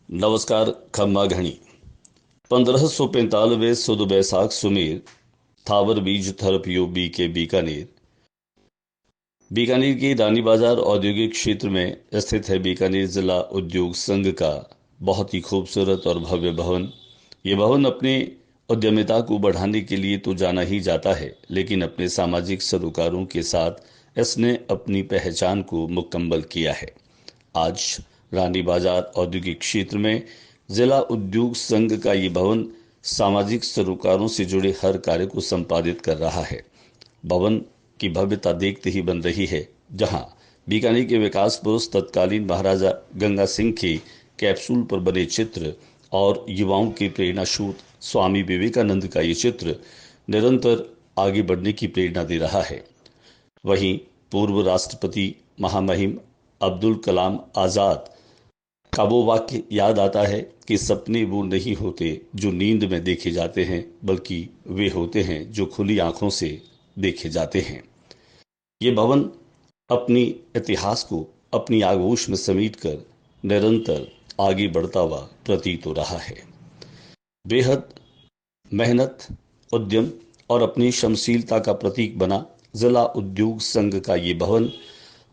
नमस्कार खम्मा घणी 1545 सुद बैसाख सुमेर थावर बीज थर पियो बी के बीकानेर। बीकानेर के रानी बाजार औद्योगिक क्षेत्र में स्थित है बीकानेर जिला उद्योग संघ का बहुत ही खूबसूरत और भव्य भवन। ये भवन अपने उद्यमिता को बढ़ाने के लिए तो जाना ही जाता है, लेकिन अपने सामाजिक सरोकारों के साथ इसने अपनी पहचान को मुकम्मल किया है। आज रानी बाजार औद्योगिक क्षेत्र में जिला उद्योग संघ का ये भवन सामाजिक सरोकारों से जुड़े हर कार्य को संपादित कर रहा है। भवन की भव्यता देखते ही बन रही है, जहां बीकानेर के विकास पुरुष तत्कालीन महाराजा गंगा सिंह के कैप्सूल पर बने चित्र और युवाओं के प्रेरणा स्रोत स्वामी विवेकानंद का ये चित्र निरंतर आगे बढ़ने की प्रेरणा दे रहा है। वहीं पूर्व राष्ट्रपति महामहिम अब्दुल कलाम आजाद का वो वाक्य याद आता है कि सपने वो नहीं होते जो नींद में देखे जाते हैं, बल्कि वे होते हैं जो खुली आंखों से देखे जाते हैं। ये भवन अपनी इतिहास को अपनी आगोश में समेटकर निरंतर आगे बढ़ता हुआ प्रतीत हो रहा है। बेहद मेहनत, उद्यम और अपनी श्रमशीलता का प्रतीक बना जिला उद्योग संघ का ये भवन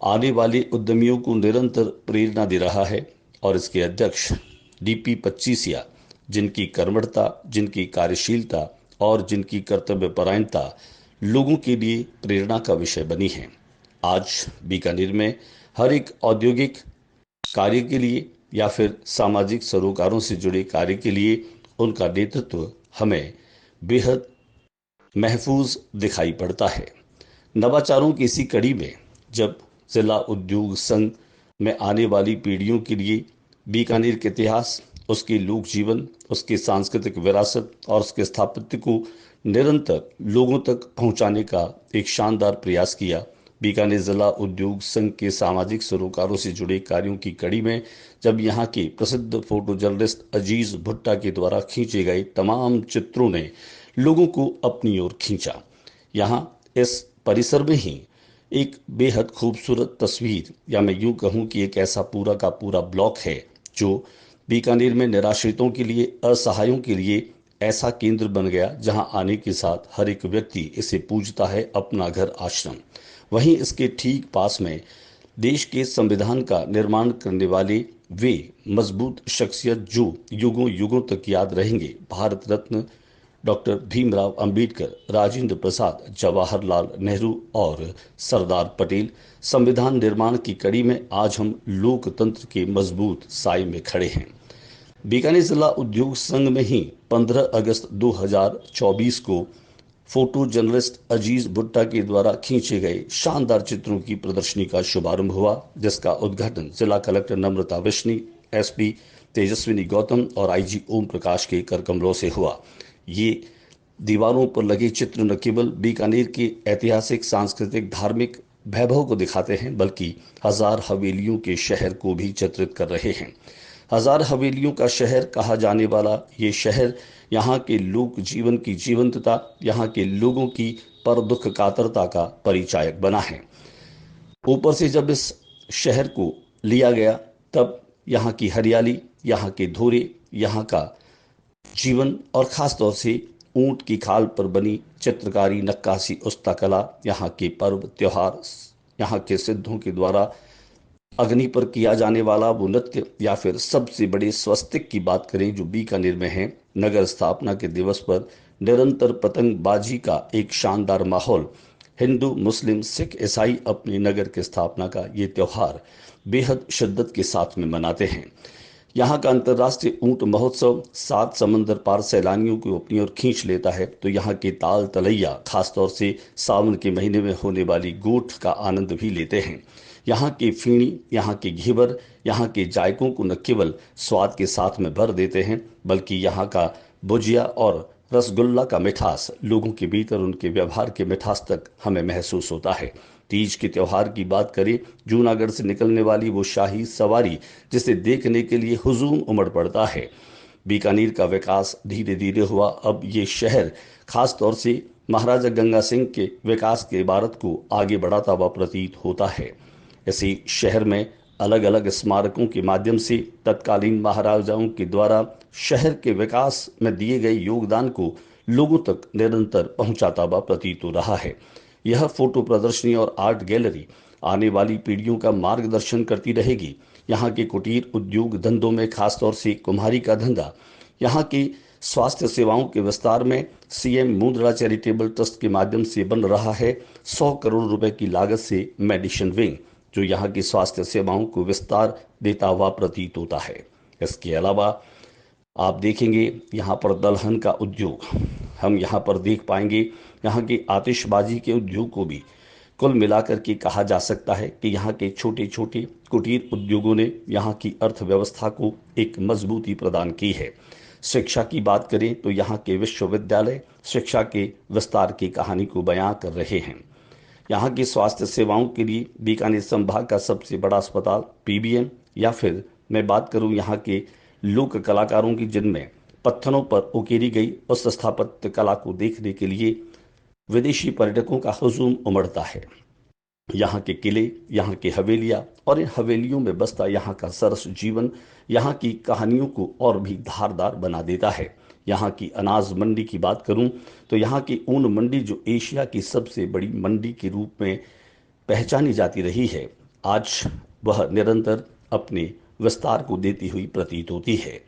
आने वाले उद्यमियों को निरंतर प्रेरणा दे रहा है। और इसके अध्यक्ष डीपी 25 जिनकी कर्मठता, जिनकी कार्यशीलता और जिनकी कर्तव्यपरायणता लोगों के लिए प्रेरणा का विषय बनी है। आज बीकानेर में हर एक औद्योगिक कार्य के लिए या फिर सामाजिक सरोकारों से जुड़े कार्य के लिए उनका नेतृत्व हमें बेहद महफूज दिखाई पड़ता है। नवाचारों की इसी कड़ी में जब जिला उद्योग संघ में आने वाली पीढ़ियों के लिए बीकानेर के इतिहास, उसके लोक जीवन, उसकी सांस्कृतिक विरासत और उसके स्थापत्य को निरंतर लोगों तक पहुंचाने का एक शानदार प्रयास किया। बीकानेर जिला उद्योग संघ के सामाजिक सरोकारों से जुड़े कार्यों की कड़ी में जब यहाँ के प्रसिद्ध फोटो जर्नलिस्ट अजीज भुट्टा के द्वारा खींचे गए तमाम चित्रों ने लोगों को अपनी ओर खींचा। यहाँ इस परिसर में ही एक बेहद खूबसूरत तस्वीर, या मैं यूं कहूं कि एक ऐसा पूरा का पूरा ब्लॉक है जो बीकानेर में निराश्रितों के लिए, असहायों के लिए ऐसा केंद्र बन गया जहां आने के साथ हर एक व्यक्ति इसे पूजता है अपना घर आश्रम। वहीं इसके ठीक पास में देश के संविधान का निर्माण करने वाले वे मजबूत शख्सियत जो युगों युगों तक याद रहेंगे, भारत रत्न डॉक्टर भीमराव अंबेडकर, राजेंद्र प्रसाद, जवाहरलाल नेहरू और सरदार पटेल। संविधान निर्माण की कड़ी में आज हम लोकतंत्र के मजबूत साए में खड़े हैं। बीकानेर जिला उद्योग संघ में ही 15 अगस्त 2024 को फोटो जर्नलिस्ट अजीज भुट्टा के द्वारा खींचे गए शानदार चित्रों की प्रदर्शनी का शुभारंभ हुआ, जिसका उद्घाटन जिला कलेक्टर नम्रता विश्नी, एसपी तेजस्विनी गौतम और आईजी ओम प्रकाश के करकमलों से हुआ। ये दीवारों पर लगे चित्र न केवल बीकानेर के ऐतिहासिक, सांस्कृतिक, धार्मिक वैभव को दिखाते हैं, बल्कि हजार हवेलियों के शहर को भी चित्रित कर रहे हैं। हजार हवेलियों का शहर कहा जाने वाला ये शहर यहाँ के लोक जीवन की जीवंतता, यहाँ के लोगों की पर दुख कातरता का परिचायक बना है। ऊपर से जब इस शहर को लिया गया तब यहाँ की हरियाली, यहाँ के धोरे, यहाँ का जीवन और खास तौर से ऊंट की खाल पर बनी चित्रकारी, नक्काशी, उस्ता कला, यहाँ के पर्व त्योहार, यहाँ के सिद्धों के द्वारा अग्नि पर किया जाने वाला वो नृत्य, या फिर सबसे बड़े स्वस्तिक की बात करें जो बीकानेर में है, नगर स्थापना के दिवस पर निरंतर पतंगबाजी का एक शानदार माहौल। हिंदू, मुस्लिम, सिख, ईसाई अपने नगर की स्थापना का ये त्योहार बेहद शिद्दत के साथ में मनाते हैं। यहाँ का अंतर्राष्ट्रीय ऊंट महोत्सव 7 समंदर पार सैलानियों को अपनी ओर खींच लेता है, तो यहाँ के ताल तलैया खासतौर से सावन के महीने में होने वाली गोठ का आनंद भी लेते हैं। यहाँ की फीणी, यहाँ के घेवर, यहाँ के जायकों को न केवल स्वाद के साथ में भर देते हैं, बल्कि यहाँ का भुजिया और रसगुल्ला का मिठास लोगों के भीतर उनके व्यवहार के मिठास तक हमें महसूस होता है। तीज के त्योहार की बात करें, जूनागढ़ से निकलने वाली वो शाही सवारी जिसे देखने के लिए हुजूम उमड़ पड़ता है। बीकानेर का विकास धीरे धीरे हुआ। अब ये शहर खास तौर से महाराजा गंगा सिंह के विकास के इबारत को आगे बढ़ाता हुआ प्रतीत होता है। इसी शहर में अलग अलग स्मारकों के माध्यम से तत्कालीन महाराजाओं के द्वारा शहर के विकास में दिए गए योगदान को लोगों तक निरंतर पहुंचाता हुआ प्रतीत हो रहा है। यह फोटो प्रदर्शनी और आर्ट गैलरी आने वाली पीढ़ियों का मार्गदर्शन करती रहेगी। यहाँ के कुटीर उद्योग धंधों में खासतौर से कुम्हारी का धंधा, यहाँ की स्वास्थ्य सेवाओं के विस्तार में सीएम मुद्रा चैरिटेबल ट्रस्ट के माध्यम से बन रहा है 100 करोड़ रुपए की लागत से मेडिसिन विंग, जो यहाँ की स्वास्थ्य सेवाओं को विस्तार देता हुआ प्रतीत होता है। इसके अलावा आप देखेंगे यहाँ पर दलहन का उद्योग, हम यहाँ पर देख पाएंगे यहाँ की आतिशबाजी के उद्योग को भी कुल मिलाकर के कहा जा सकता है कि यहाँ के छोटे छोटे कुटीर उद्योगों ने यहाँ की अर्थव्यवस्था को एक मजबूती प्रदान की है। शिक्षा की बात करें तो यहाँ के विश्वविद्यालय शिक्षा के विस्तार की कहानी को बयां कर रहे हैं। यहाँ की स्वास्थ्य सेवाओं के लिए बीकानेर संभाग का सबसे बड़ा अस्पताल पीबीएम, या फिर मैं बात करूँ यहाँ के लोक कलाकारों की, जिनमें पत्थरों पर उकेरी गई उस स्थापत्य कला को देखने के लिए विदेशी पर्यटकों का हुजूम उमड़ता है। यहाँ के किले, यहाँ की हवेलियाँ और इन हवेलियों में बसता यहाँ का सरस जीवन यहाँ की कहानियों को और भी धारदार बना देता है। यहाँ की अनाज मंडी की बात करूं तो यहाँ की ऊन मंडी, जो एशिया की सबसे बड़ी मंडी के रूप में पहचानी जाती रही है, आज वह निरंतर अपने विस्तार को देती हुई प्रतीत होती है।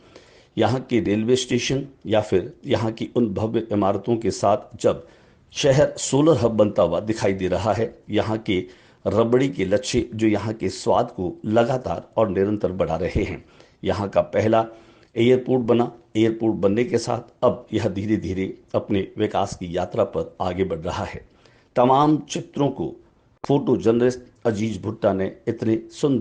यहाँ के रेलवे स्टेशन या फिर यहाँ की उन भव्य इमारतों के साथ जब शहर सोलर हब बनता हुआ दिखाई दे रहा है, यहाँ के रबड़ी के लच्छे जो यहाँ के स्वाद को लगातार और निरंतर बढ़ा रहे हैं। यहाँ का पहला एयरपोर्ट बना, एयरपोर्ट बनने के साथ अब यह धीरे धीरे अपने विकास की यात्रा पर आगे बढ़ रहा है। तमाम चित्रों को फोटो जर्नलिस्ट अजीज भुट्टा ने इतने सुंदर